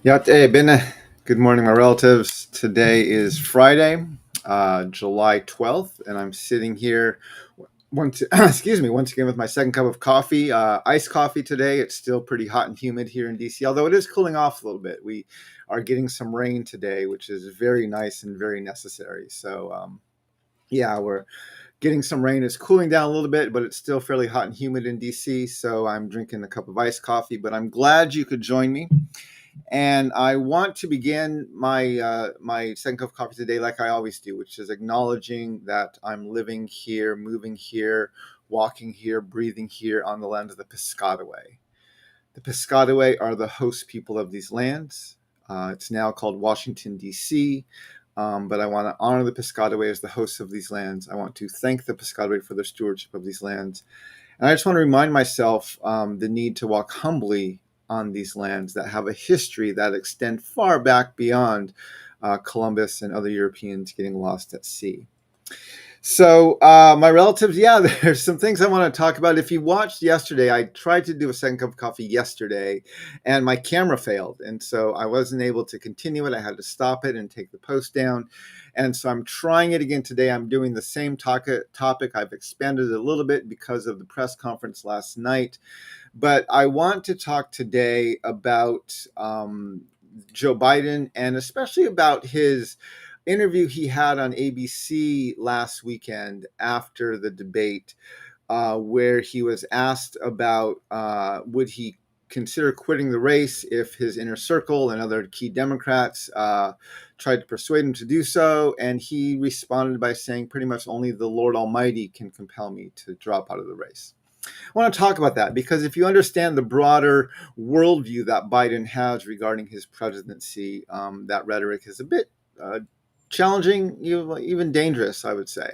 Yá'át'ééh, good morning, my relatives. Today is Friday, July 12th, and I'm sitting here excuse me, once again with my second cup of coffee, iced coffee today. It's still pretty hot and humid here in DC, although it is cooling off a little bit. We are getting some rain today, which is very nice and very necessary. So, yeah, we're getting some rain. It's cooling down a little bit, but it's still fairly hot and humid in DC. So I'm drinking a cup of iced coffee, but I'm glad you could join me. And I want to begin my second cup of coffee today, like I always do, which is acknowledging that I'm living here, moving here, walking here, breathing here on the land of the Piscataway. The Piscataway are the host people of these lands. It's now called Washington, D.C., but I want to honor the Piscataway as the hosts of these lands. I want to thank the Piscataway for their stewardship of these lands. And I just want to remind myself the need to walk humbly on these lands that have a history that extend far back beyond Columbus and other Europeans getting lost at sea. So my relatives, yeah, there's some things I want to talk about. If you watched yesterday, I tried to do a second cup of coffee yesterday and my camera failed. And so I wasn't able to continue it. I had to stop it and take the post down. And so I'm trying it again today. I'm doing the same topic. I've expanded it a little bit because of the press conference last night. But I want to talk today about Joe Biden and especially about his interview he had on ABC last weekend after the debate, where he was asked about would he consider quitting the race if his inner circle and other key Democrats tried to persuade him to do so. And he responded by saying pretty much only the Lord Almighty can compel me to drop out of the race. I want to talk about that because if you understand the broader worldview that Biden has regarding his presidency, that rhetoric is a bit challenging, even dangerous, I would say.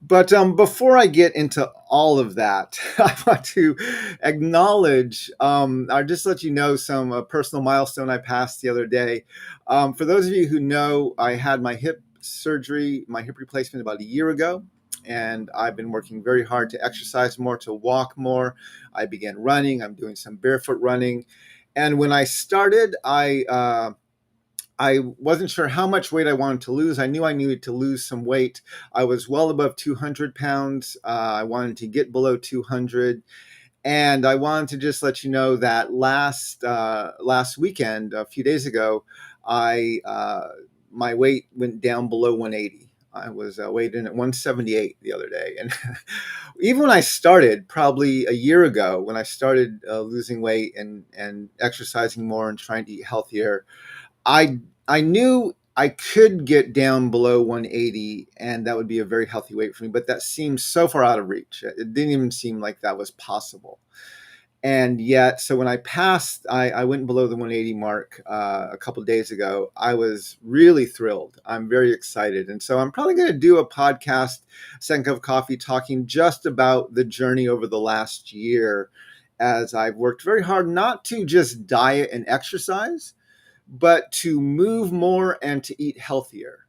But before I get into all of that, I want to acknowledge, or just let you know some personal milestone I passed the other day. For those of you who know, I had my hip surgery, my hip replacement about a year ago. And I've been working very hard to exercise more, to walk more. I began running. I'm doing some barefoot running. And when I started, I wasn't sure how much weight I wanted to lose. I knew I needed to lose some weight. I was well above 200 pounds. I wanted to get below 200. And I wanted to just let you know that last weekend, a few days ago, my weight went down below 180. I was weighed in at 178 the other day. And even when I started, probably a year ago, when I started losing weight and exercising more and trying to eat healthier, I knew I could get down below 180 and that would be a very healthy weight for me, but that seemed so far out of reach. It didn't even seem like that was possible. And yet, so when I passed, I went below the 180 mark a couple of days ago. I was really thrilled. I'm very excited. And so I'm probably going to do a podcast, Second Cup of Coffee, talking just about the journey over the last year as I've worked very hard not to just diet and exercise, but to move more and to eat healthier.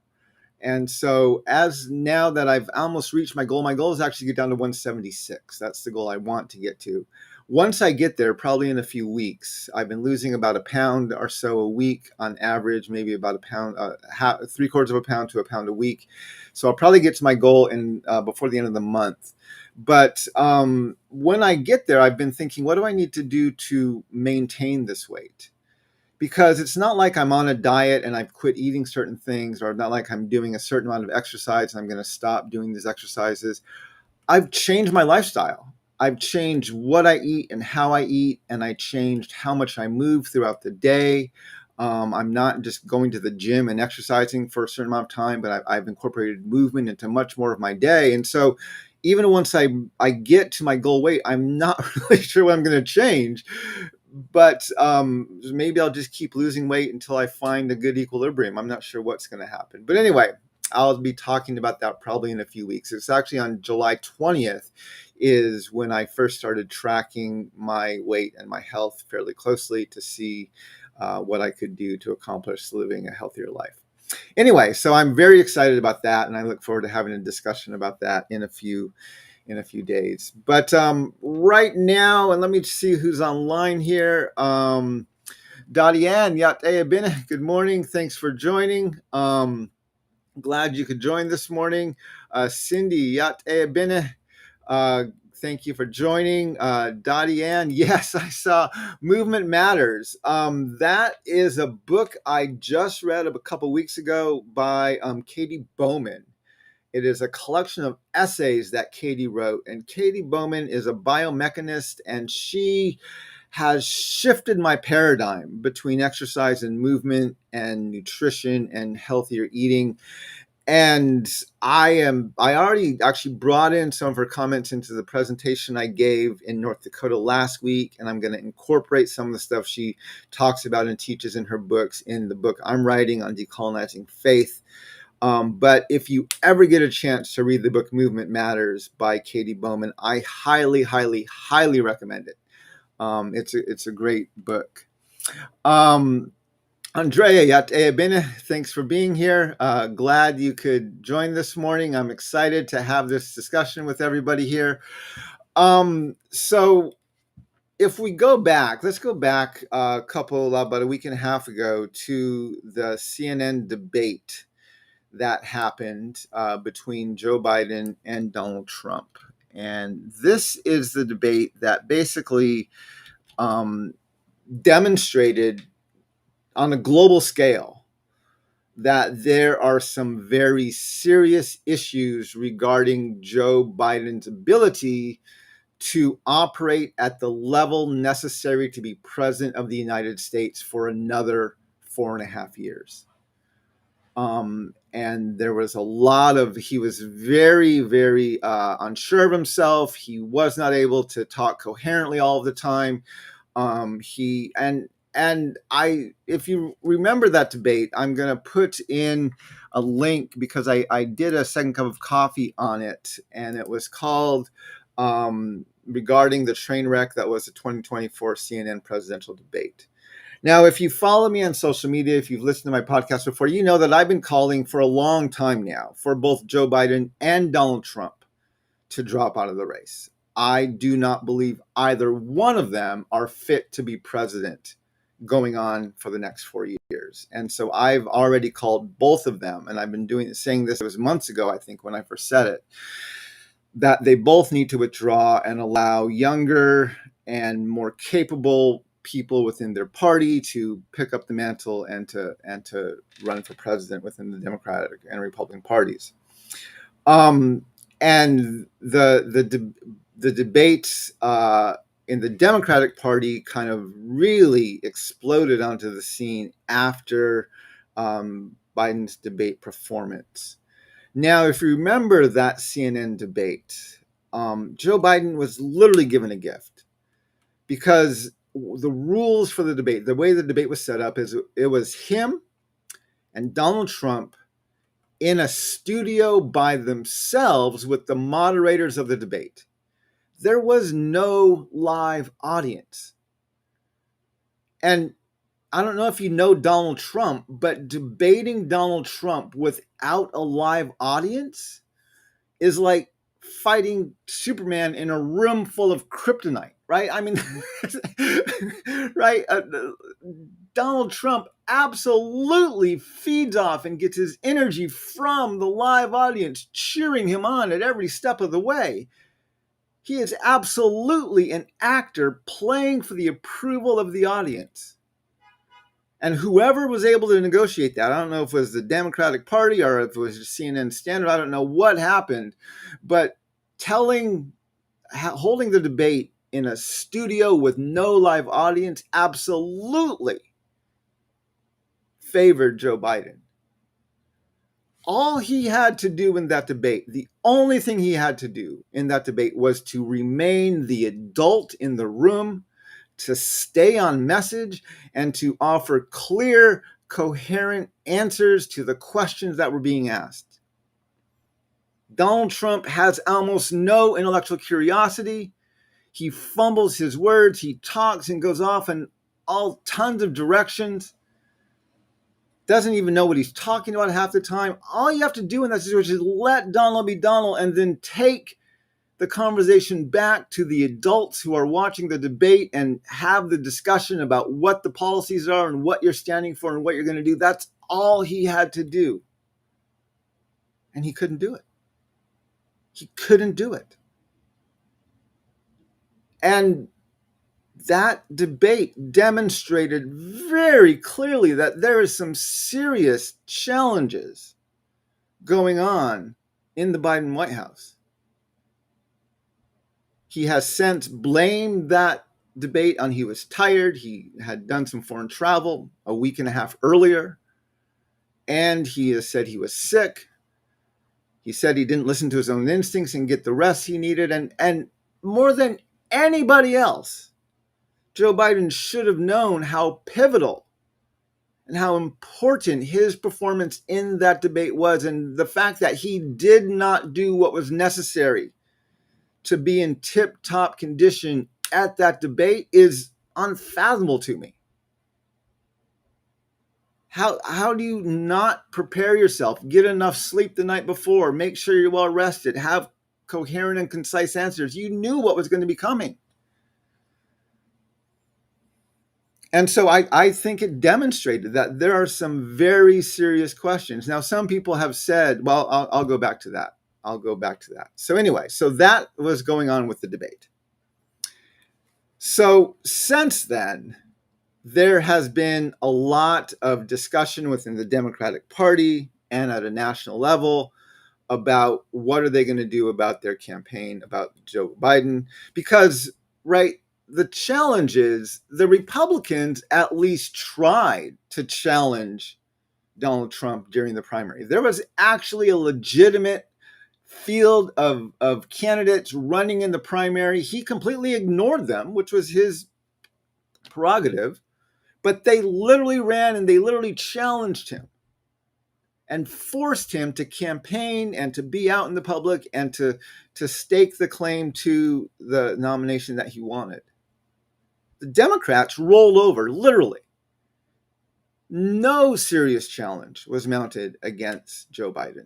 And so as now that I've almost reached my goal is actually to get down to 176. That's the goal I want to get to. Once I get there, probably in a few weeks, I've been losing about a pound or so a week on average, maybe about a pound, 3/4 of a pound to a pound a week. So I'll probably get to my goal before the end of the month. But when I get there, I've been thinking, what do I need to do to maintain this weight? Because it's not like I'm on a diet and I've quit eating certain things, or not like I'm doing a certain amount of exercise and I'm going to stop doing these exercises. I've changed my lifestyle. I've changed what I eat and how I eat, and I changed how much I move throughout the day. I'm not just going to the gym and exercising for a certain amount of time, but I've incorporated movement into much more of my day. And so even once I get to my goal weight, I'm not really sure what I'm going to change. But maybe I'll just keep losing weight until I find a good equilibrium. I'm not sure what's going to happen. But anyway, I'll be talking about that probably in a few weeks. It's actually on July 20th is when I first started tracking my weight and my health fairly closely to see what I could do to accomplish living a healthier life. Anyway, so I'm very excited about that, and I look forward to having a discussion about that in a few days. But right now, and let me see who's online here. Yá'át'ééh, good morning. Thanks for joining. Glad you could join this morning. Cindy, Yá'át'ééh, thank you for joining. Dadian, yes, I saw Movement Matters. That is a book I just read a couple weeks ago by Katie Bowman. It is a collection of essays that Katie wrote, and Katie Bowman is a biomechanist, and she has shifted my paradigm between exercise and movement and nutrition and healthier eating. And I already actually brought in some of her comments into the presentation I gave in North Dakota last week, and I'm going to incorporate some of the stuff she talks about and teaches in her books in the book I'm writing on decolonizing faith. But if you ever get a chance to read the book Movement Matters by Katie Bowman, I highly, highly, highly recommend it. It's a great book. Andrea, Yá'át'ééh, thanks for being here. Glad you could join this morning. I'm excited to have this discussion with everybody here. So if we go back, let's go back about a week and a half ago to the CNN debate that happened between Joe Biden and Donald Trump. And this is the debate that basically demonstrated on a global scale that there are some very serious issues regarding Joe Biden's ability to operate at the level necessary to be president of the United States for another 4.5 years. And there was a lot of, he was very, very unsure of himself. He was not able to talk coherently all of the time. If you remember that debate, I'm going to put in a link because I did a second cup of coffee on it, and it was called regarding the train wreck that was the 2024 CNN presidential debate. Now, if you follow me on social media, if you've listened to my podcast before, you know that I've been calling for a long time now for both Joe Biden and Donald Trump to drop out of the race. I do not believe either one of them are fit to be president going on for the next 4 years. And so I've already called both of them, and I've been saying this, it was months ago, I think, when I first said it, that they both need to withdraw and allow younger and more capable people within their party to pick up the mantle and to run for president within the Democratic and Republican parties. And the debates in the Democratic Party kind of really exploded onto the scene after Biden's debate performance. Now, if you remember that CNN debate, Joe Biden was literally given a gift, because the rules for the debate, the way the debate was set up, is it was him and Donald Trump in a studio by themselves with the moderators of the debate. There was no live audience. And I don't know if you know Donald Trump, but debating Donald Trump without a live audience is like fighting Superman in a room full of kryptonite, right? I mean, right? Donald Trump absolutely feeds off and gets his energy from the live audience cheering him on at every step of the way. He is absolutely an actor playing for the approval of the audience. And whoever was able to negotiate that, I don't know if it was the Democratic Party or if it was CNN Standard, I don't know what happened, but holding the debate in a studio with no live audience absolutely favored Joe Biden. All he had to do in that debate, the only thing he had to do in that debate was to remain the adult in the room, to stay on message, and to offer clear, coherent answers to the questions that were being asked. Donald Trump has almost no intellectual curiosity. He fumbles his words. He talks and goes off in all tons of directions. Doesn't even know what he's talking about half the time. All you have to do in that situation is let Donald be Donald and then take the conversation back to the adults who are watching the debate and have the discussion about what the policies are and what you're standing for and what you're going to do. That's all he had to do. And he couldn't do it. He couldn't do it. And that debate demonstrated very clearly that there is some serious challenges going on in the Biden White House. He has since blamed that debate on he was tired. He had done some foreign travel a week and a half earlier, and he has said he was sick. He said he didn't listen to his own instincts and get the rest he needed. And more than anybody else, Joe Biden should have known how pivotal and how important his performance in that debate was. And the fact that he did not do what was necessary to be in tip-top condition at that debate is unfathomable to me. How do you not prepare yourself, get enough sleep the night before, make sure you're well rested, have coherent and concise answers? You knew what was going to be coming. And so I think it demonstrated that there are some very serious questions. Now, some people have said, well, I'll go back to that. So anyway, so that was going on with the debate. So since then, there has been a lot of discussion within the Democratic Party and at a national level about what are they going to do about their campaign, about Joe Biden, because, right, the challenge is the Republicans at least tried to challenge Donald Trump during the primary. There was actually a legitimate field of candidates running in the primary. He completely ignored them, which was his prerogative, but they literally ran and they literally challenged him and forced him to campaign and to be out in the public and to stake the claim to the nomination that he wanted. The Democrats rolled over, literally. No serious challenge was mounted against Joe Biden.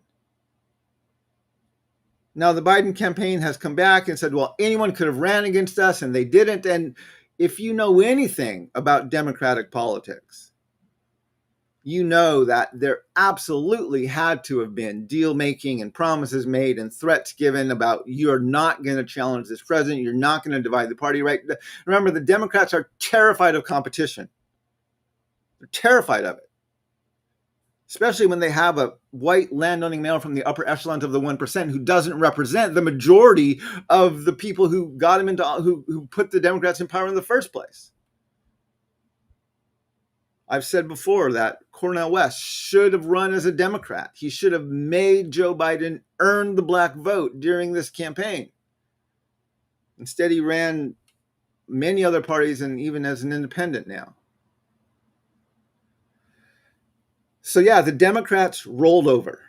Now, the Biden campaign has come back and said, well, anyone could have ran against us, and they didn't. And if you know anything about Democratic politics, you know that there absolutely had to have been deal making and promises made and threats given about you're not going to challenge this president. You're not going to divide the party, right? Remember, the Democrats are terrified of competition. They're terrified of it, especially when they have a white landowning male from the upper echelons of the 1% who doesn't represent the majority of the people who got him into, who put the Democrats in power in the first place. I've said before that Cornel West should have run as a Democrat. He should have made Joe Biden earn the black vote during this campaign. Instead, he ran many other parties and even as an independent now. So yeah, the Democrats rolled over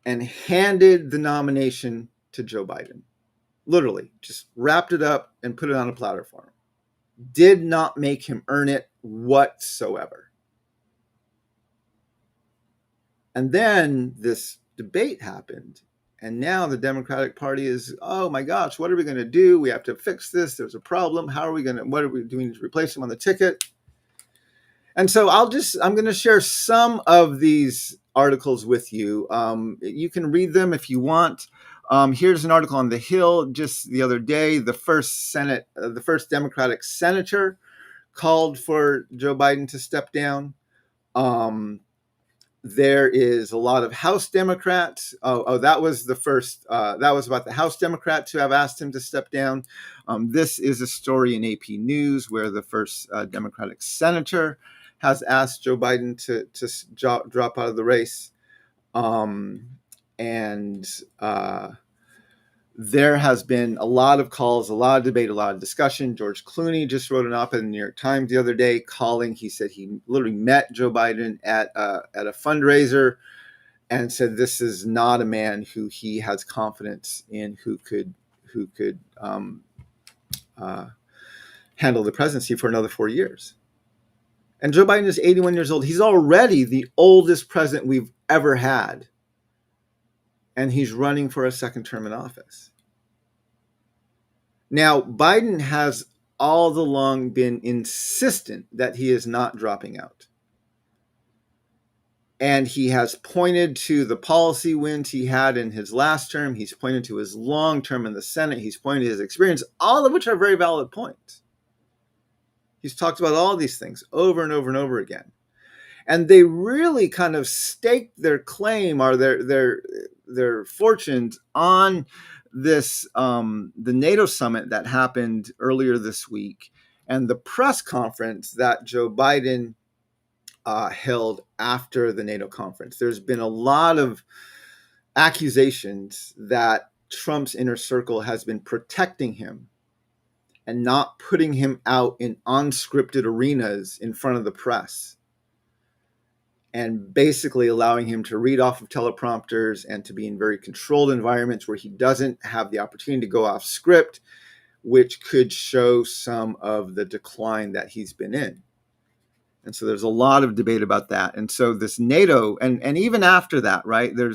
and handed the nomination to Joe Biden. Literally, just wrapped it up and put it on a platter for him. Did not make him earn it whatsoever. And then this debate happened. And now the Democratic Party is, oh my gosh, what are we going to do? We have to fix this. There's a problem. What are we doing to replace him on the ticket? And so I'm going to share some of these articles with you. You can read them if you want. Here's an article on The Hill just the other day. The first Democratic senator called for Joe Biden to step down. There is a lot of House Democrats. That was the first. That was about the House Democrats who have asked him to step down. This is a story in AP News where the first Democratic senator has asked Joe Biden to drop out of the race. There has been a lot of calls, a lot of debate, a lot of discussion. George Clooney just wrote an op-ed in the New York Times the other day he said he literally met Joe Biden at a fundraiser and said this is not a man who he has confidence in who could handle the presidency for another 4 years. And Joe Biden is 81 years old. He's already the oldest president we've ever had. And he's running for a second term in office. Now, Biden has all along been insistent that he is not dropping out. And he has pointed to the policy wins he had in his last term. He's pointed to his long term in the Senate. He's pointed to his experience, all of which are very valid points. He's talked about all these things over and over and over again. And they really kind of staked their claim or their fortunes on this the NATO summit that happened earlier this week and the press conference that Joe Biden held after the NATO conference. There's been a lot of accusations that Trump's inner circle has been protecting him and not putting him out in unscripted arenas in front of the press, and basically allowing him to read off of teleprompters and to be in very controlled environments where he doesn't have the opportunity to go off script, which could show some of the decline that he's been in. And so there's a lot of debate about that. And so this NATO, and even after that, right, there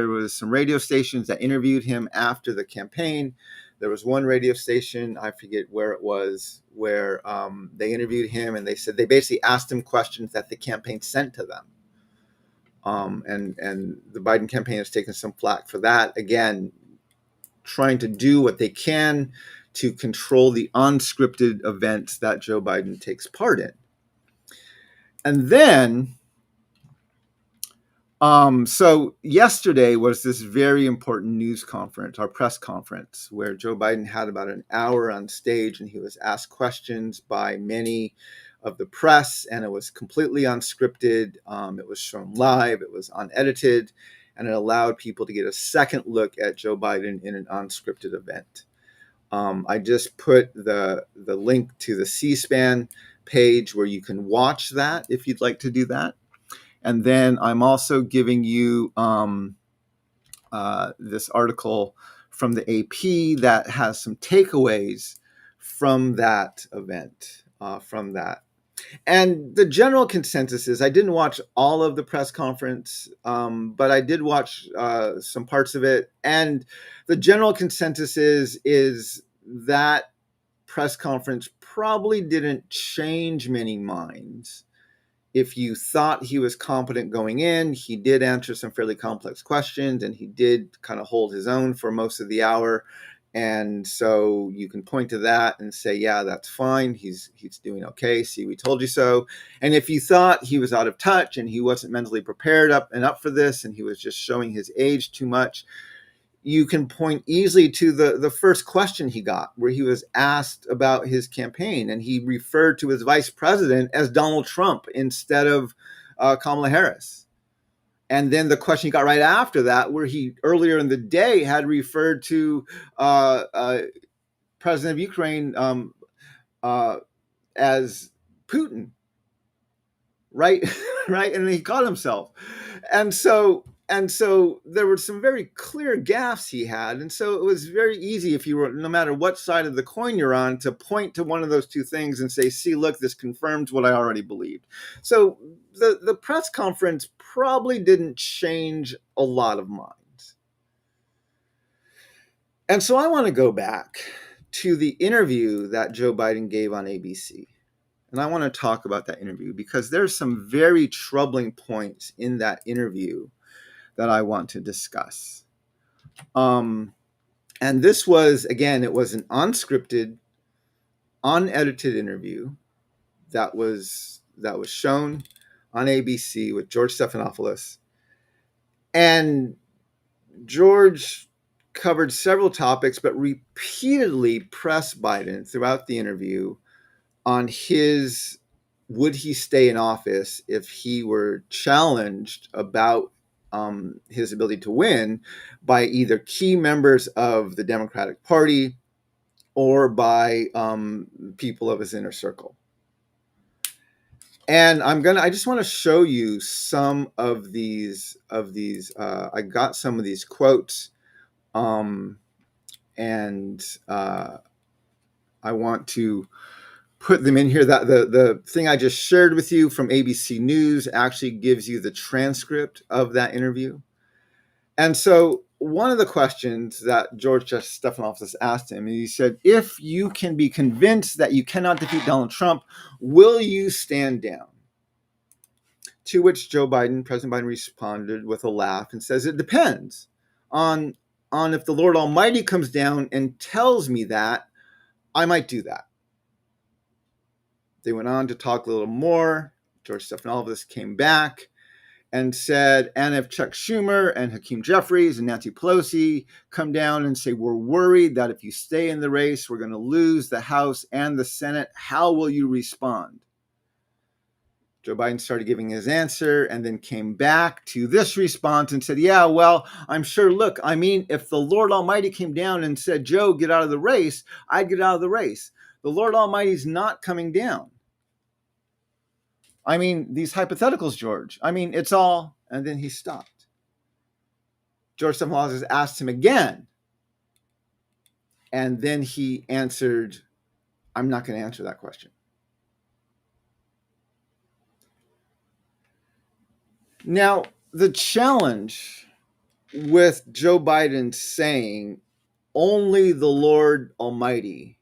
was some radio stations that interviewed him after the campaign. There was one radio station, I forget where it was, where they interviewed him, and they said they basically asked him questions that the campaign sent to them. And the Biden campaign has taken some flack for that. Again, trying to do what they can to control the unscripted events that Joe Biden takes part in. And then, so yesterday was this very important news conference, our press conference, where Joe Biden had about an hour on stage and he was asked questions by many of the press, and it was completely unscripted. It was shown live, it was unedited, and it allowed people to get a second look at Joe Biden in an unscripted event. I just put the link to the C-SPAN page where you can watch that if you'd like to do that. And then I'm also giving you this article from the AP that has some takeaways from that event, from that. And the general consensus is, I didn't watch all of the press conference, but I did watch some parts of it. And the general consensus is that press conference probably didn't change many minds. If you thought he was competent going in, he did answer some fairly complex questions, and he did kind of hold his own for most of the hour. And so you can point to that and say, yeah, that's fine. He's doing okay. See, we told you so. And if you thought he was out of touch and he wasn't mentally prepared up for this, and he was just showing his age too much, you can point easily to the first question he got, where he was asked about his campaign, and he referred to his vice president as Donald Trump instead of Kamala Harris. And then the question he got right after that, where he earlier in the day had referred to President of Ukraine as Putin, right? Right? And he caught himself. And so there were some very clear gaffes he had. And so it was very easy, if you were, no matter what side of the coin you're on, to point to one of those two things and say, see, look, this confirms what I already believed. So the press conference probably didn't change a lot of minds. And so I want to go back to the interview that Joe Biden gave on ABC. And I want to talk about that interview because there's some very troubling points in that interview that I want to discuss. And this was, again, it was an unscripted, unedited interview that was shown on ABC with George Stephanopoulos. And George covered several topics, but repeatedly pressed Biden throughout the interview on would he stay in office if he were challenged about his ability to win by either key members of the Democratic Party or by people of his inner circle. And I just want to show you some of these. I got some of these quotes, and I want to put them in here. That the thing I just shared with you from ABC News actually gives you the transcript of that interview. And so one of the questions that George Stephanopoulos asked him, he said, if you can be convinced that you cannot defeat Donald Trump, will you stand down? To which President Biden responded with a laugh and says, it depends on if the Lord Almighty comes down and tells me that, I might do that. They went on to talk a little more. George Stephanopoulos came back and said, and if Chuck Schumer and Hakeem Jeffries and Nancy Pelosi come down and say, we're worried that if you stay in the race, we're going to lose the House and the Senate, how will you respond? Joe Biden started giving his answer and then came back to this response and said, yeah, well, I'm sure, look, I mean, if the Lord Almighty came down and said, Joe, get out of the race, I'd get out of the race. The Lord Almighty's not coming down. I mean, these hypotheticals, George, I mean, it's all, and then he stopped. George Stephanopoulos asked him again. And then he answered, I'm not going to answer that question. Now, the challenge with Joe Biden saying only the Lord Almighty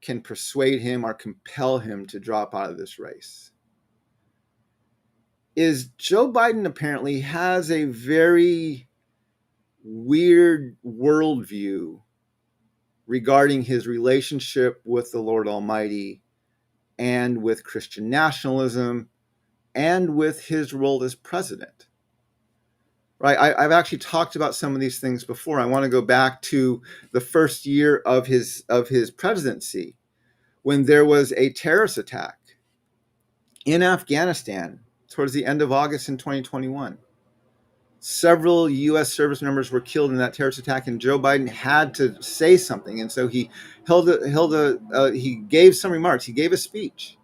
can persuade him or compel him to drop out of this race is Joe Biden apparently has a very weird worldview regarding his relationship with the Lord Almighty and with Christian nationalism and with his role as president. Right? I've actually talked about some of these things before. I want to go back to the first year of his presidency when there was a terrorist attack in Afghanistan towards the end of August in 2021. Several U.S. service members were killed in that terrorist attack, and Joe Biden had to say something. And so he he gave some remarks. He gave a speech.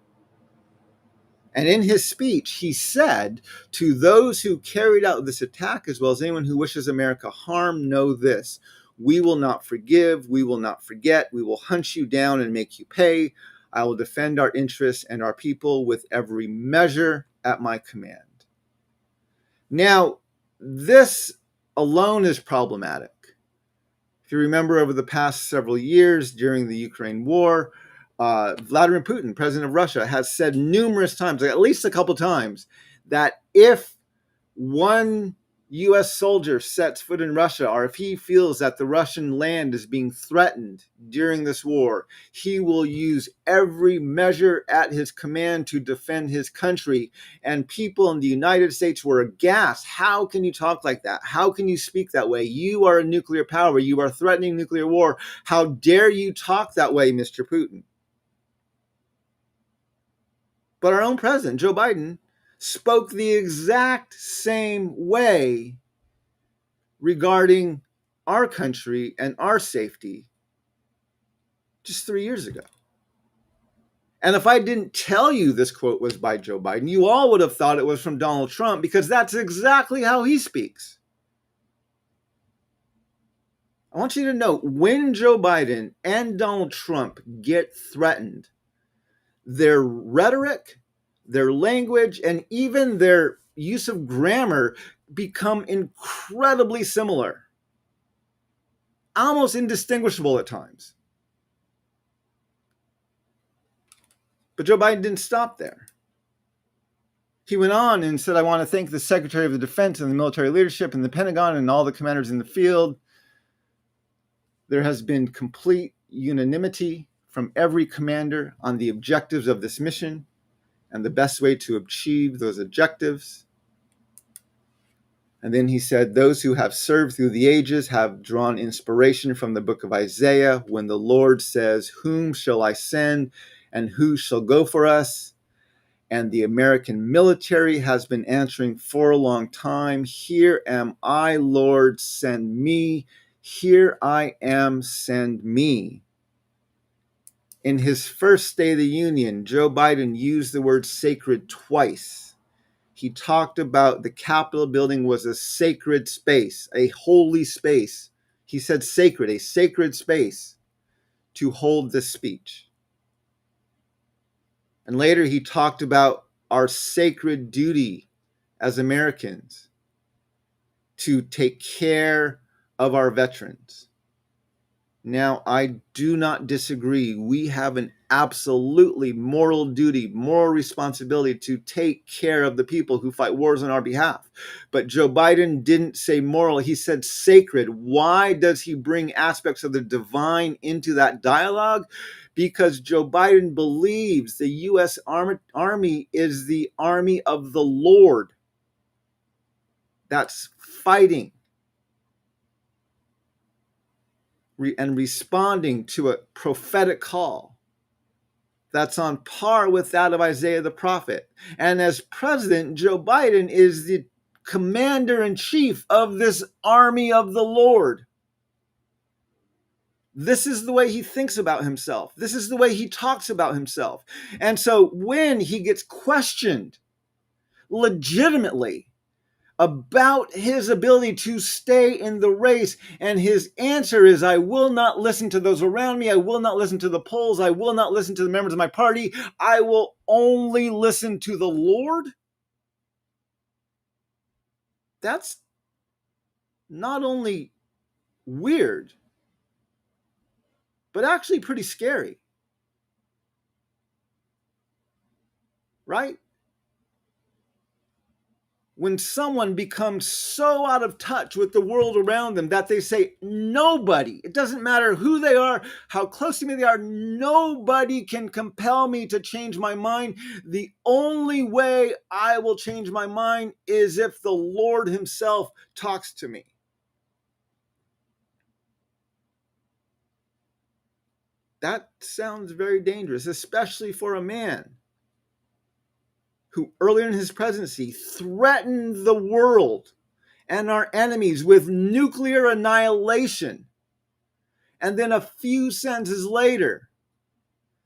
And in his speech, he said, to those who carried out this attack, as well as anyone who wishes America harm, know this. We will not forgive. We will not forget. We will hunt you down and make you pay. I will defend our interests and our people with every measure at my command. Now, this alone is problematic. If you remember, over the past several years during the Ukraine war, Vladimir Putin, president of Russia, has said numerous times, at least a couple times, that if one U.S. soldier sets foot in Russia, or if he feels that the Russian land is being threatened during this war, he will use every measure at his command to defend his country. And people in the United States were aghast. How can you talk like that? How can you speak that way? You are a nuclear power. You are threatening nuclear war. How dare you talk that way, Mr. Putin? But our own president, Joe Biden, spoke the exact same way regarding our country and our safety just 3 years ago. And if I didn't tell you this quote was by Joe Biden, you all would have thought it was from Donald Trump, because that's exactly how he speaks. I want you to know, when Joe Biden and Donald Trump get threatened, their rhetoric, their language, and even their use of grammar become incredibly similar, almost indistinguishable at times. But Joe Biden didn't stop there. He went on and said, I want to thank the Secretary of the Defense and the military leadership and the Pentagon and all the commanders in the field. There has been complete unanimity from every commander on the objectives of this mission and the best way to achieve those objectives. And then he said, those who have served through the ages have drawn inspiration from the book of Isaiah, when the Lord says, whom shall I send and who shall go for us? And the American military has been answering for a long time, here am I, Lord, send me. Here I am, send me. In his first State of the Union, Joe Biden used the word sacred twice. He talked about the Capitol building was a sacred space, a holy space. He said sacred, a sacred space to hold this speech. And later he talked about our sacred duty as Americans to take care of our veterans. Now, I do not disagree. We have an absolutely moral duty, moral responsibility to take care of the people who fight wars on our behalf. But Joe Biden didn't say moral, he said sacred. Why does he bring aspects of the divine into that dialogue? Because Joe Biden believes the U.S. Army is the army of the Lord. That's fighting and responding to a prophetic call that's on par with that of Isaiah the prophet. And as president, Joe Biden is the commander-in-chief of this army of the Lord. This is the way he thinks about himself. This is the way he talks about himself. And so when he gets questioned legitimately about his ability to stay in the race, and his answer is, I will not listen to those around me. I will not listen to the polls. I will not listen to the members of my party. I will only listen to the Lord. That's not only weird, but actually pretty scary. Right? When someone becomes so out of touch with the world around them that they say, nobody, it doesn't matter who they are, how close to me they are, nobody can compel me to change my mind. The only way I will change my mind is if the Lord himself talks to me. That sounds very dangerous, especially for a man who earlier in his presidency threatened the world and our enemies with nuclear annihilation, and then a few sentences later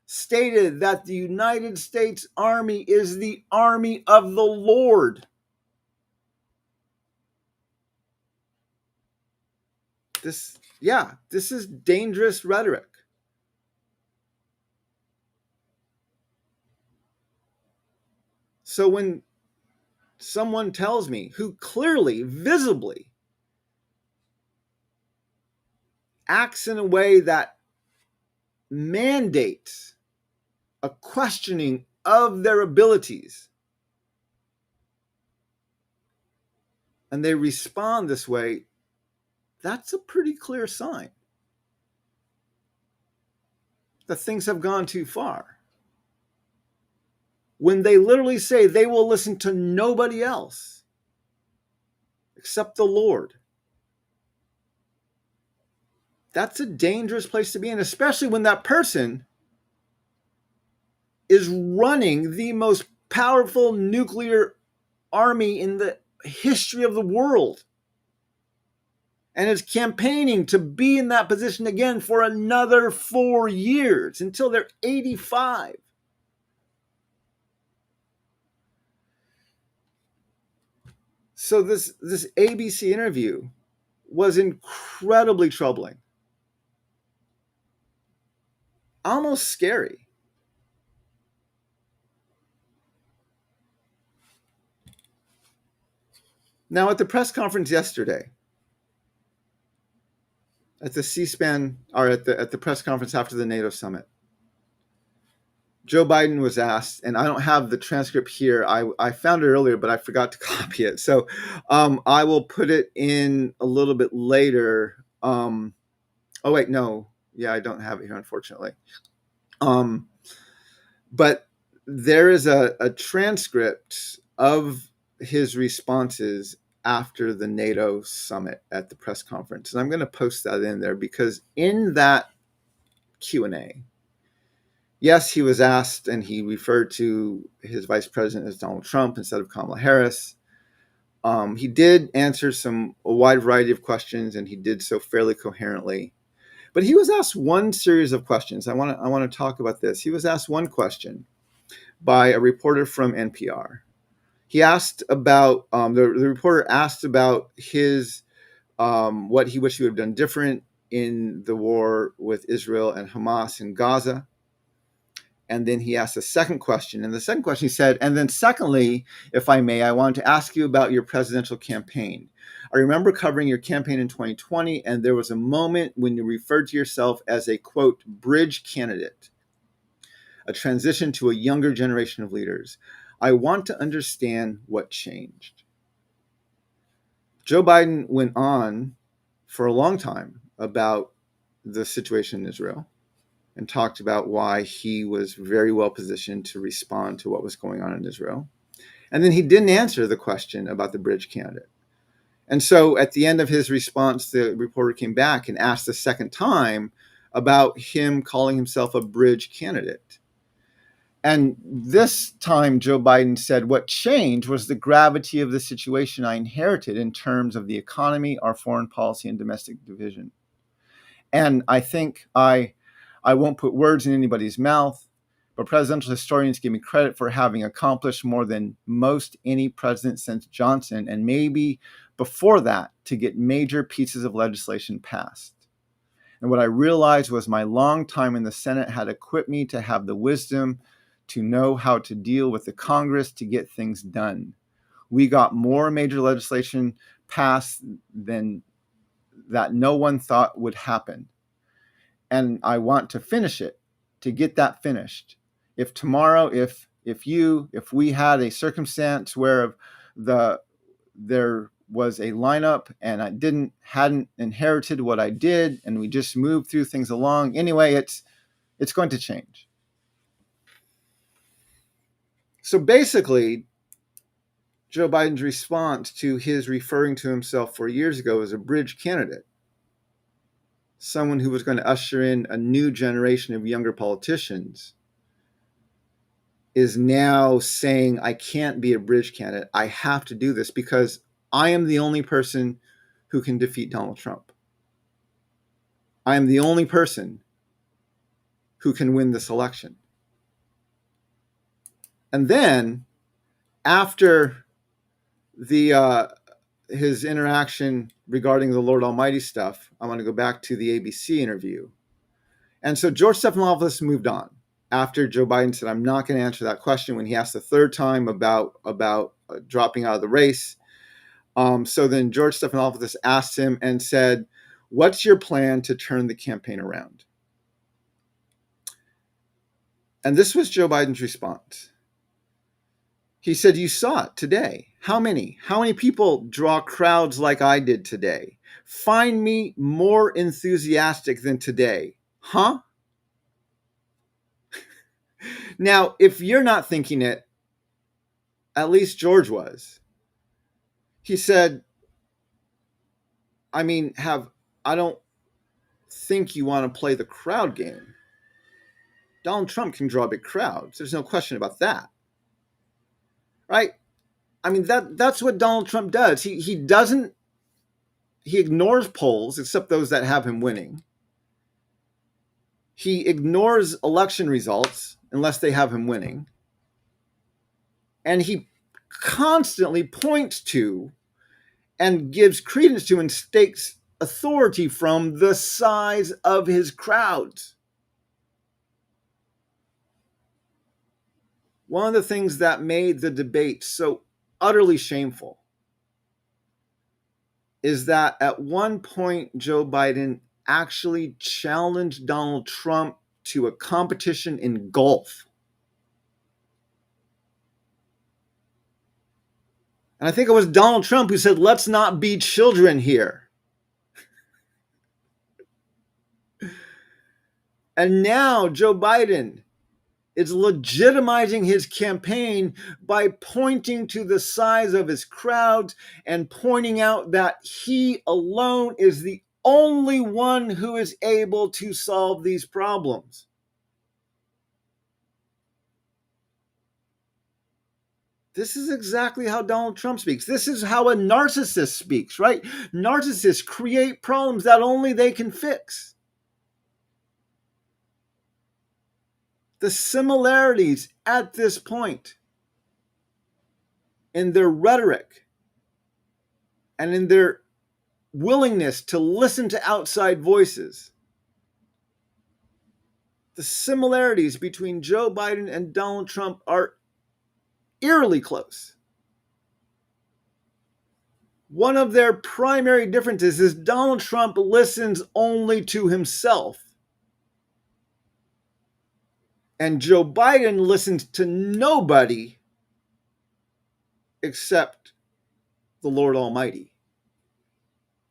stated that the United States Army is the army of the Lord. This is dangerous rhetoric. So when someone tells me, who clearly, visibly acts in a way that mandates a questioning of their abilities, and they respond this way, that's a pretty clear sign that things have gone too far. When they literally say they will listen to nobody else except the Lord, that's a dangerous place to be in, especially when that person is running the most powerful nuclear army in the history of the world and is campaigning to be in that position again for another 4 years until they're 85. So this ABC interview was incredibly troubling, almost scary. Now, at the press conference yesterday, at the CSPAN, or at the press conference after the NATO summit, Joe Biden was asked, and I don't have the transcript here. I found it earlier, but I forgot to copy it. So I will put it in a little bit later. Oh, wait, no. Yeah, I don't have it here, unfortunately. But there is a transcript of his responses after the NATO summit at the press conference. And I'm going to post that in there because in that Q&A, yes, he was asked, and he referred to his vice president as Donald Trump instead of Kamala Harris. He did answer a wide variety of questions, and he did so fairly coherently. But he was asked one series of questions. I want to talk about this. He was asked one question by a reporter from NPR. He asked about the reporter asked about his what he wished he would have done different in the war with Israel and Hamas in Gaza. And then he asked a second question. And the second question he said, and then secondly, if I may, I wanted to ask you about your presidential campaign. I remember covering your campaign in 2020, and there was a moment when you referred to yourself as a, quote, bridge candidate, a transition to a younger generation of leaders. I want to understand what changed. Joe Biden went on for a long time about the situation in Israel and talked about why he was very well positioned to respond to what was going on in Israel. And then he didn't answer the question about the bridge candidate. And so at the end of his response, the reporter came back and asked a second time about him calling himself a bridge candidate. And this time, Joe Biden said what changed was the gravity of the situation I inherited in terms of the economy, our foreign policy, and domestic division. And I think I won't put words in anybody's mouth, but presidential historians give me credit for having accomplished more than most any president since Johnson, and maybe before that, to get major pieces of legislation passed. And what I realized was my long time in the Senate had equipped me to have the wisdom to know how to deal with the Congress to get things done. We got more major legislation passed than that no one thought would happen. And I want to finish it, to get that finished. If tomorrow, if we had a circumstance where there was a lineup and I hadn't inherited what I did, and we just moved through things along, anyway, it's going to change. So basically, Joe Biden's response to his referring to himself 4 years ago as a bridge candidate, someone who was going to usher in a new generation of younger politicians, is now saying, I can't be a bridge candidate. I have to do this because I am the only person who can defeat Donald Trump. I am the only person who can win this election. And then after his interaction regarding the Lord Almighty stuff, I want to go back to the ABC interview. And so George Stephanopoulos moved on after Joe Biden said, I'm not going to answer that question, when he asked the third time about dropping out of the race. So then George Stephanopoulos asked him and said, what's your plan to turn the campaign around? And this was Joe Biden's response. He said, you saw it today. How many people draw crowds like I did today? Find me more enthusiastic than today. Huh? Now, if you're not thinking it, at least George was. He said, I don't think you want to play the crowd game. Donald Trump can draw big crowds. There's no question about that. Right? That's what Donald Trump does. He ignores polls, except those that have him winning. He ignores election results unless they have him winning. And he constantly points to and gives credence to and stakes authority from the size of his crowds. One of the things that made the debate so utterly shameful is that at one point Joe Biden actually challenged Donald Trump to a competition in golf. And I think it was Donald Trump who said, let's not be children here. And now Joe Biden is legitimizing his campaign by pointing to the size of his crowds and pointing out that he alone is the only one who is able to solve these problems. This is exactly how Donald Trump speaks. This is how a narcissist speaks, right? Narcissists create problems that only they can fix. The similarities at this point in their rhetoric and in their willingness to listen to outside voices, the similarities between Joe Biden and Donald Trump are eerily close. One of their primary differences is Donald Trump listens only to himself. And Joe Biden listens to nobody except the Lord Almighty.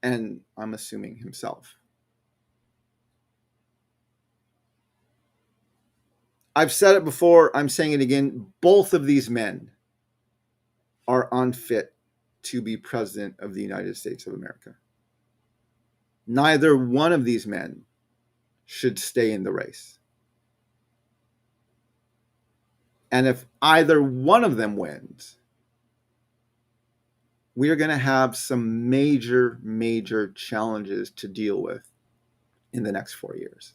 And I'm assuming himself. I've said it before, I'm saying it again. Both of these men are unfit to be president of the United States of America. Neither one of these men should stay in the race. And if either one of them wins, we are going to have some major, major challenges to deal with in the next 4 years.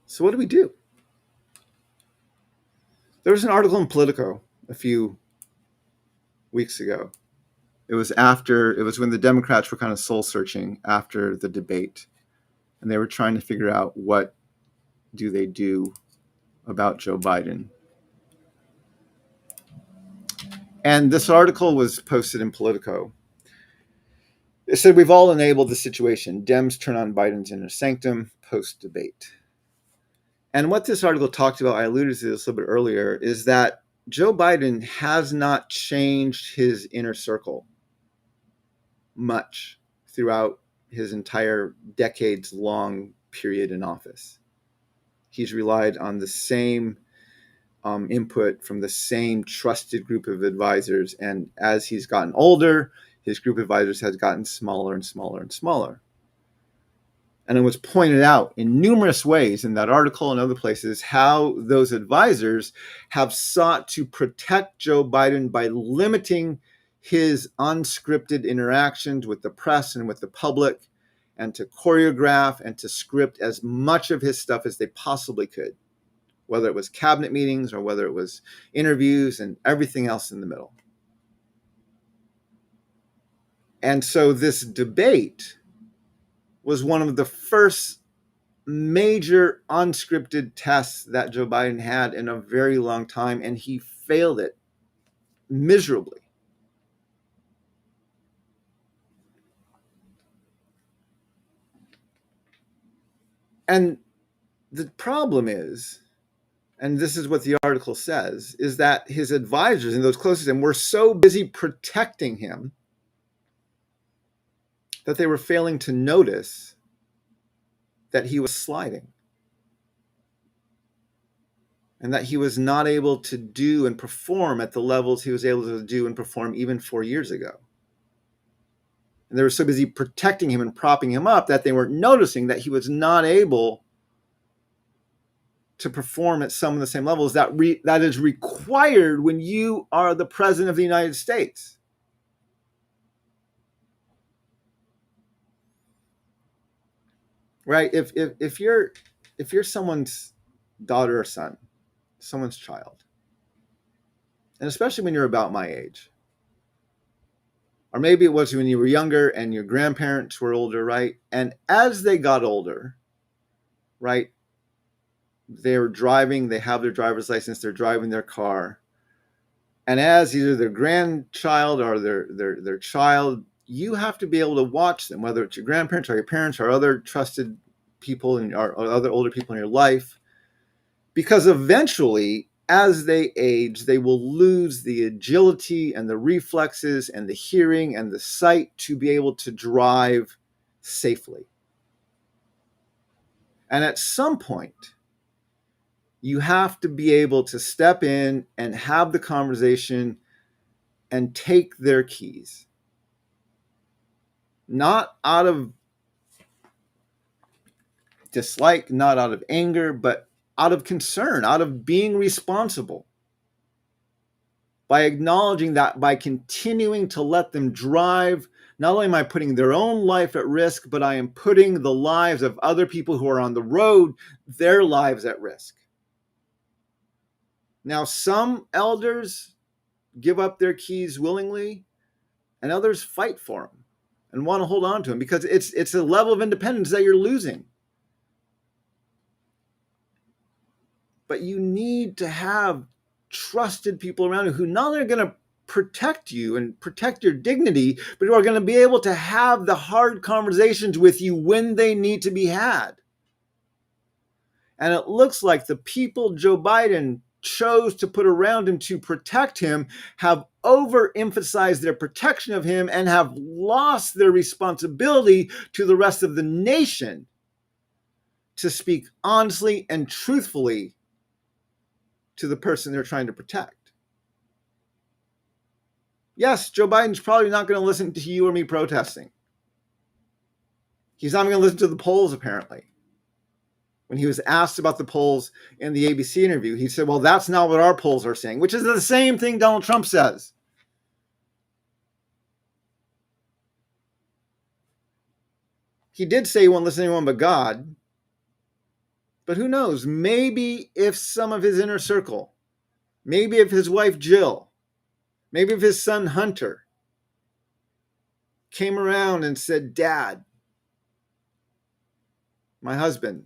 So what do we do? There was an article in Politico a few weeks ago. It was when the Democrats were kind of soul searching after the debate, and they were trying to figure out what do they do about Joe Biden. And this article was posted in Politico. It said, we've all enabled the situation. Dems turn on Biden's inner sanctum post-debate. And what this article talked about, I alluded to this a little bit earlier, is that Joe Biden has not changed his inner circle much throughout his entire decades-long period in office. He's relied on the same input from the same trusted group of advisors. And as he's gotten older, his group of advisors has gotten smaller and smaller and smaller. And it was pointed out in numerous ways in that article and other places how those advisors have sought to protect Joe Biden by limiting his unscripted interactions with the press and with the public, and to choreograph and to script as much of his stuff as they possibly could, whether it was cabinet meetings or whether it was interviews and everything else in the middle. And so this debate was one of the first major unscripted tests that Joe Biden had in a very long time, and he failed it miserably. And the problem is, and this is what the article says, is that his advisors and those closest to him were so busy protecting him that they were failing to notice that he was sliding and that he was not able to do and perform at the levels he was able to do and perform even 4 years ago. And they were so busy protecting him and propping him up that they weren't noticing that he was not able to perform at some of the same levels that is required when you are the president of the United States. Right? If you're someone's daughter or son, someone's child, and especially when you're about my age, or maybe it was when you were younger and your grandparents were older, right? And as they got older, right, they're driving, they have their driver's license, they're driving their car. And as either their grandchild or their child, you have to be able to watch them, whether it's your grandparents or your parents or other trusted people or other older people in your life, because eventually, as they age, they will lose the agility and the reflexes and the hearing and the sight to be able to drive safely. And at some point, you have to be able to step in and have the conversation and take their keys. Not out of dislike, not out of anger, but out of concern, out of being responsible. By acknowledging that by continuing to let them drive, not only am I putting their own life at risk, but I am putting the lives of other people who are on the road, their lives at risk. Now, some elders give up their keys willingly, and others fight for them and want to hold on to them because it's a level of independence that you're losing. But you need to have trusted people around you who not only are going to protect you and protect your dignity, but who are going to be able to have the hard conversations with you when they need to be had. And it looks like the people Joe Biden chose to put around him to protect him have overemphasized their protection of him and have lost their responsibility to the rest of the nation to speak honestly and truthfully to the person they're trying to protect. Yes, Joe Biden's probably not going to listen to you or me protesting. He's not going to listen to the polls, apparently. When he was asked about the polls in the ABC interview, he said, well, that's not what our polls are saying, which is the same thing Donald Trump says. He did say he won't listen to anyone but God. But who knows? Maybe if some of his inner circle, maybe if his wife Jill, maybe if his son Hunter came around and said, Dad, my husband,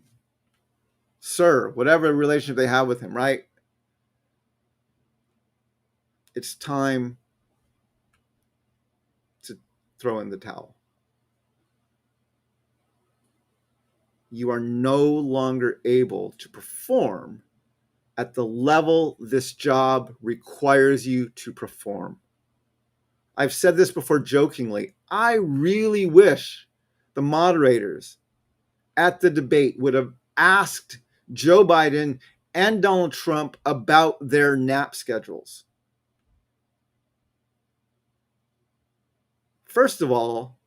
sir, whatever relationship they have with him, right? It's time to throw in the towel. You are no longer able to perform at the level this job requires you to perform. I've said this before jokingly. I really wish the moderators at the debate would have asked Joe Biden and Donald Trump about their nap schedules. First of all,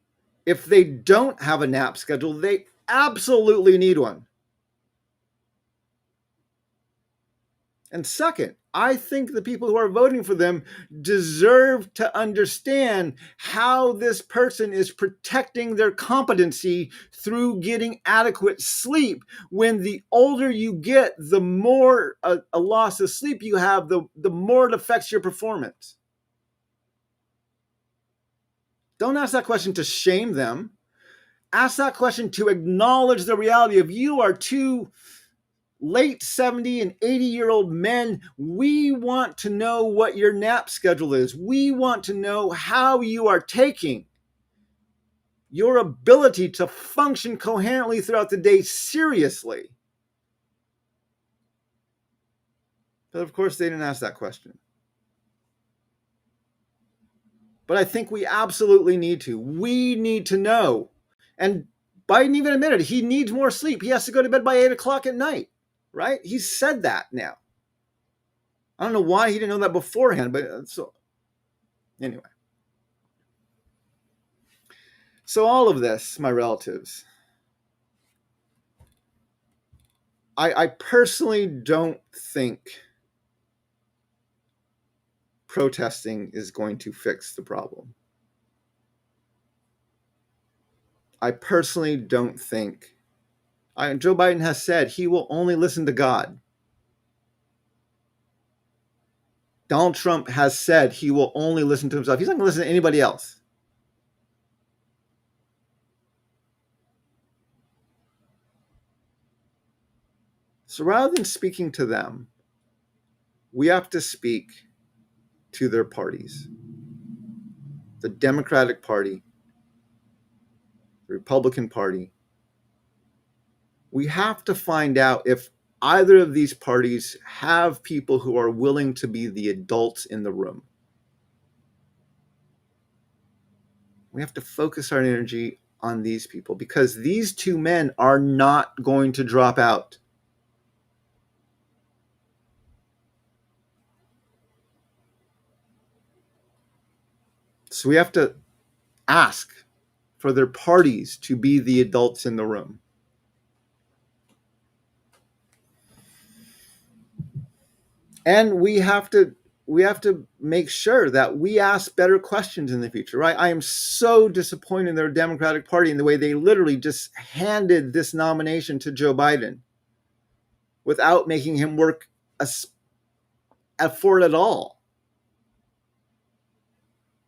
if they don't have a nap schedule, they absolutely need one. And second, I think the people who are voting for them deserve to understand how this person is protecting their competency through getting adequate sleep. When the older you get, the more a loss of sleep you have, the more it affects your performance. Don't ask that question to shame them. Ask that question to acknowledge the reality of you are two late 70 and 80-year-old men. We want to know what your nap schedule is. We want to know how you are taking your ability to function coherently throughout the day seriously. But of course, they didn't ask that question. But I think we absolutely need to. We need to know. And Biden even admitted he needs more sleep. He has to go to bed by 8 o'clock at night, right? He's said that now. I don't know why he didn't know that beforehand, but so anyway. So all of this, my relatives, I personally don't think protesting is going to fix the problem. I personally don't think. Joe Biden has said he will only listen to God. Donald Trump has said he will only listen to himself. He's not going to listen to anybody else. So rather than speaking to them, we have to speak to their parties. The Democratic Party, the Republican Party. We have to find out if either of these parties have people who are willing to be the adults in the room. We have to focus our energy on these people because these two men are not going to drop out. So we have to ask for their parties to be the adults in the room. And we have to make sure that we ask better questions in the future, right? I am so disappointed in their Democratic Party in the way they literally just handed this nomination to Joe Biden without making him work for it at all.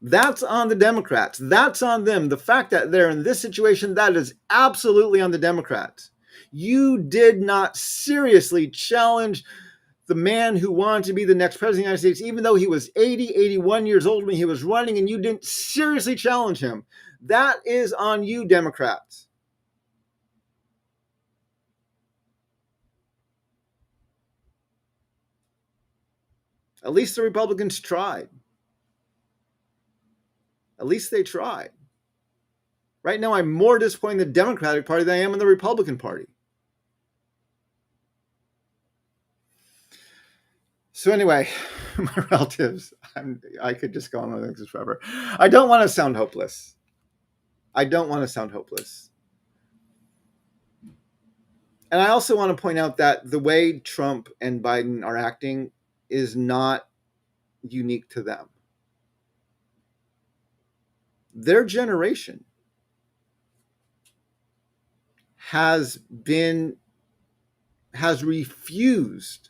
That's on the Democrats. That's on them. The fact that they're in this situation, that is absolutely on the Democrats. You did not seriously challenge the man who wanted to be the next president of the United States, even though he was 80, 81 years old when he was running, and you didn't seriously challenge him. That is on you, Democrats. At least the Republicans tried. At least they tried. Right now, I'm more disappointed in the Democratic Party than I am in the Republican Party. So anyway, my relatives, I could just go on with this forever. I don't want to sound hopeless. And I also want to point out that the way Trump and Biden are acting is not unique to them. Their generation has refused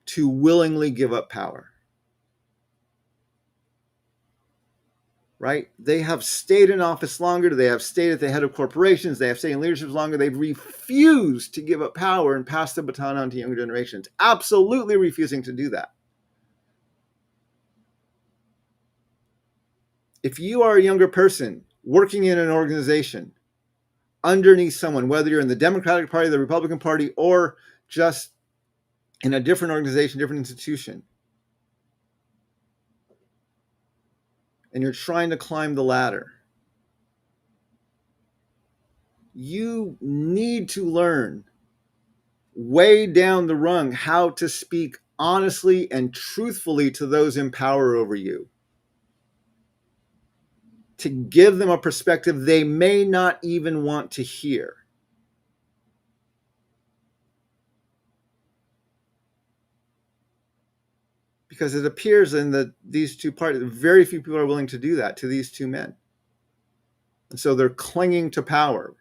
to willingly give up power. Right? They have stayed in office longer. They have stayed at the head of corporations. They have stayed in leadership longer. They've refused to give up power and pass the baton on to younger generations. Absolutely refusing to do that. If you are a younger person working in an organization underneath someone, whether you're in the Democratic Party, the Republican Party, or just in a different organization, different institution, and you're trying to climb the ladder, you need to learn way down the rung how to speak honestly and truthfully to those in power over you, to give them a perspective they may not even want to hear. Because it appears in these two parties, very few people are willing to do that to these two men. And so they're clinging to power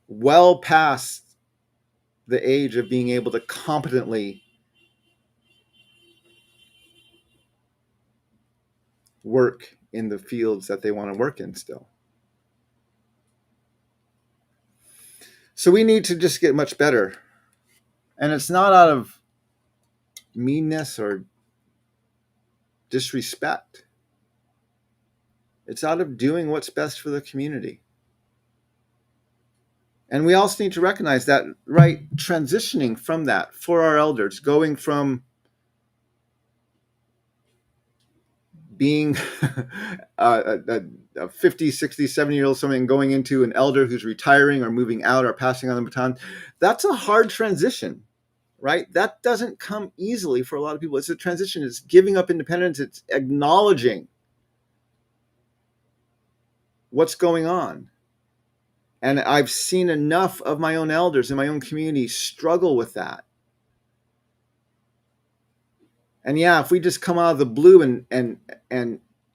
well past the age of being able to competently work in the fields that they want to work in still. So we need to just get much better. And it's not out of meanness or disrespect. It's out of doing what's best for the community. And we also need to recognize that, right, transitioning from that for our elders, going from being a 50, 60, 70-year-old someone and going into an elder who's retiring or moving out or passing on the baton, that's a hard transition, right? That doesn't come easily for a lot of people. It's a transition. It's giving up independence. It's acknowledging what's going on. And I've seen enough of my own elders in my own community struggle with that. And yeah, if we just come out of the blue and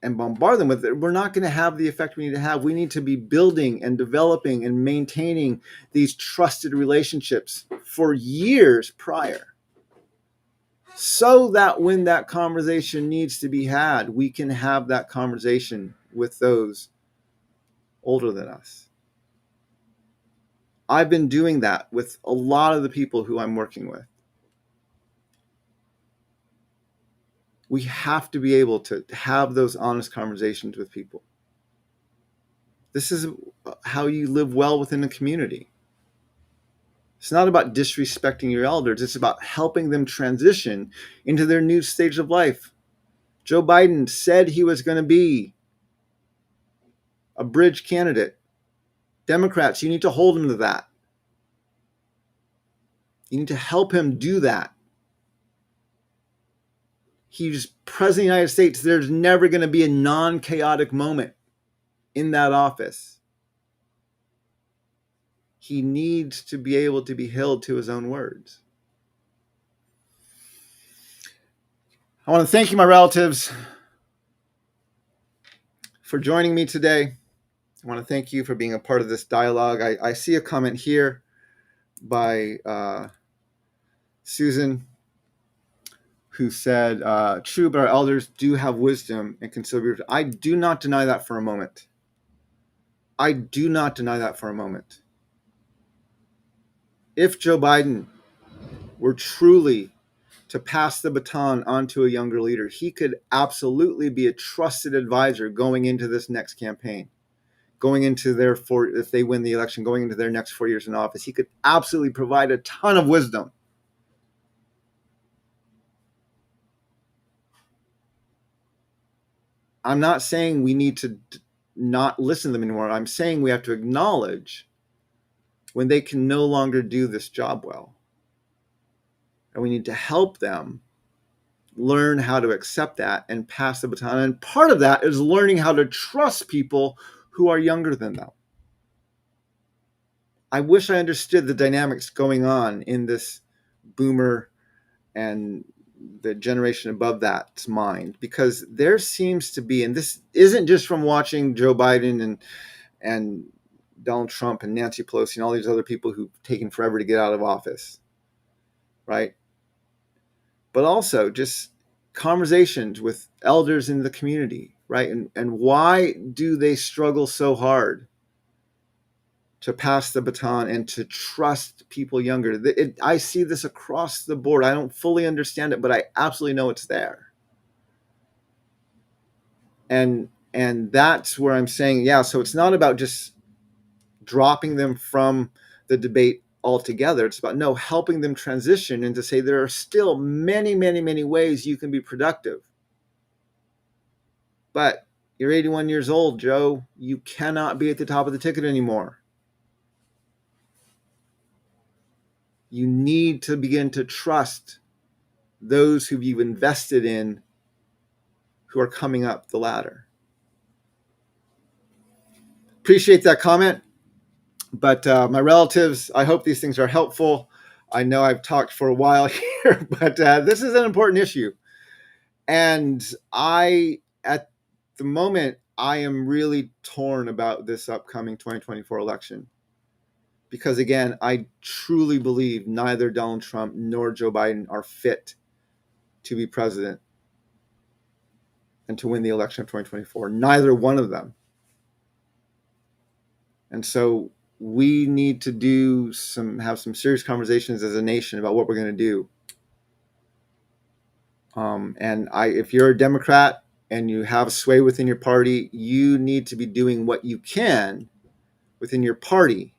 bombard them with it, we're not going to have the effect we need to have. We need to be building and developing and maintaining these trusted relationships for years prior, so that when that conversation needs to be had, we can have that conversation with those older than us. I've been doing that with a lot of the people who I'm working with. We have to be able to have those honest conversations with people. This is how you live well within a community. It's not about disrespecting your elders. It's about helping them transition into their new stage of life. Joe Biden said he was going to be a bridge candidate. Democrats, you need to hold him to that. You need to help him do that. He's president of the United States. There's never going to be a non-chaotic moment in that office. He needs to be able to be held to his own words. I want to thank you, my relatives, for joining me today. I want to thank you for being a part of this dialogue. I see a comment here by Susan, who said, true, but our elders do have wisdom and consider. I do not deny that for a moment. I do not deny that for a moment. if Joe Biden were truly to pass the baton onto a younger leader, he could absolutely be a trusted advisor going into this next campaign, going into if they win the election, going into their next 4 years in office. He could absolutely provide a ton of wisdom. I'm not saying we need to not listen to them anymore. I'm saying we have to acknowledge when they can no longer do this job well. And we need to help them learn how to accept that and pass the baton. And part of that is learning how to trust people who are younger than them. I wish I understood the dynamics going on in this boomer and the generation above that's mind, because there seems to be, and this isn't just from watching Joe Biden and Donald Trump and Nancy Pelosi and all these other people who've taken forever to get out of office, right? But also just conversations with elders in the community, right? And why do they struggle so hard to pass the baton and to trust people younger? I see this across the board. I don't fully understand it, but I absolutely know it's there. And that's where I'm saying, yeah, so it's not about just dropping them from the debate altogether. It's about helping them transition and to say there are still many, many, many ways you can be productive. But you're 81 years old, Joe. You cannot be at the top of the ticket anymore. You need to begin to trust those who you've invested in who are coming up the ladder. Appreciate that comment. But my relatives, I hope these things are helpful. I know I've talked for a while here, but this is an important issue. And at the moment, I am really torn about this upcoming 2024 election. Because again, I truly believe neither Donald Trump nor Joe Biden are fit to be president and to win the election of 2024. Neither one of them. And so we need to have some serious conversations as a nation about what we're going to do. If you're a Democrat and you have sway within your party, you need to be doing what you can within your party.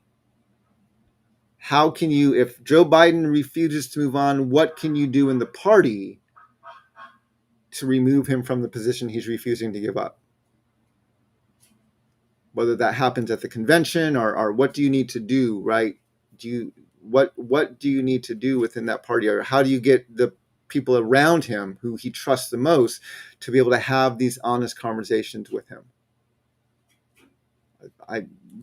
How can you, if Joe Biden refuses to move on, what can you do in the party to remove him from the position he's refusing to give up? Whether that happens at the convention or what do you need to do, right? What do you need to do within that party, or how do you get the people around him who he trusts the most to be able to have these honest conversations with him?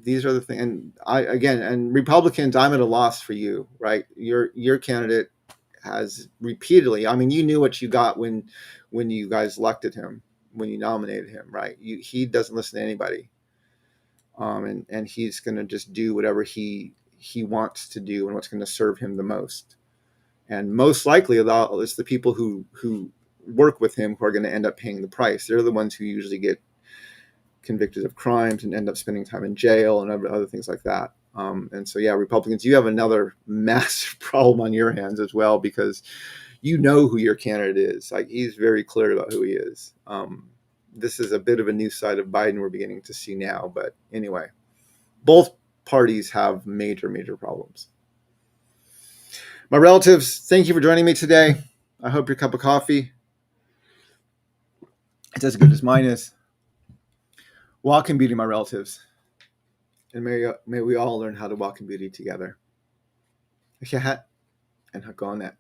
These are the things, and Republicans, I'm at a loss for you, right? Your candidate has repeatedly, I mean, you knew what you got when you guys elected him, when you nominated him, right? He doesn't listen to anybody. And he's going to just do whatever he wants to do and what's going to serve him the most. And most likely, it's the people who work with him who are going to end up paying the price. They're the ones who usually get convicted of crimes and end up spending time in jail and other things like that. And so, yeah, Republicans, you have another massive problem on your hands as well, because you know who your candidate is. Like, he's very clear about who he is. This is a bit of a new side of Biden we're beginning to see now. But anyway, both parties have major, major problems. My relatives, thank you for joining me today. I hope your cup of coffee is as good as mine is. Walk in beauty, my relatives. And may we all learn how to walk in beauty together. Yá'át'ééh and Hagonet.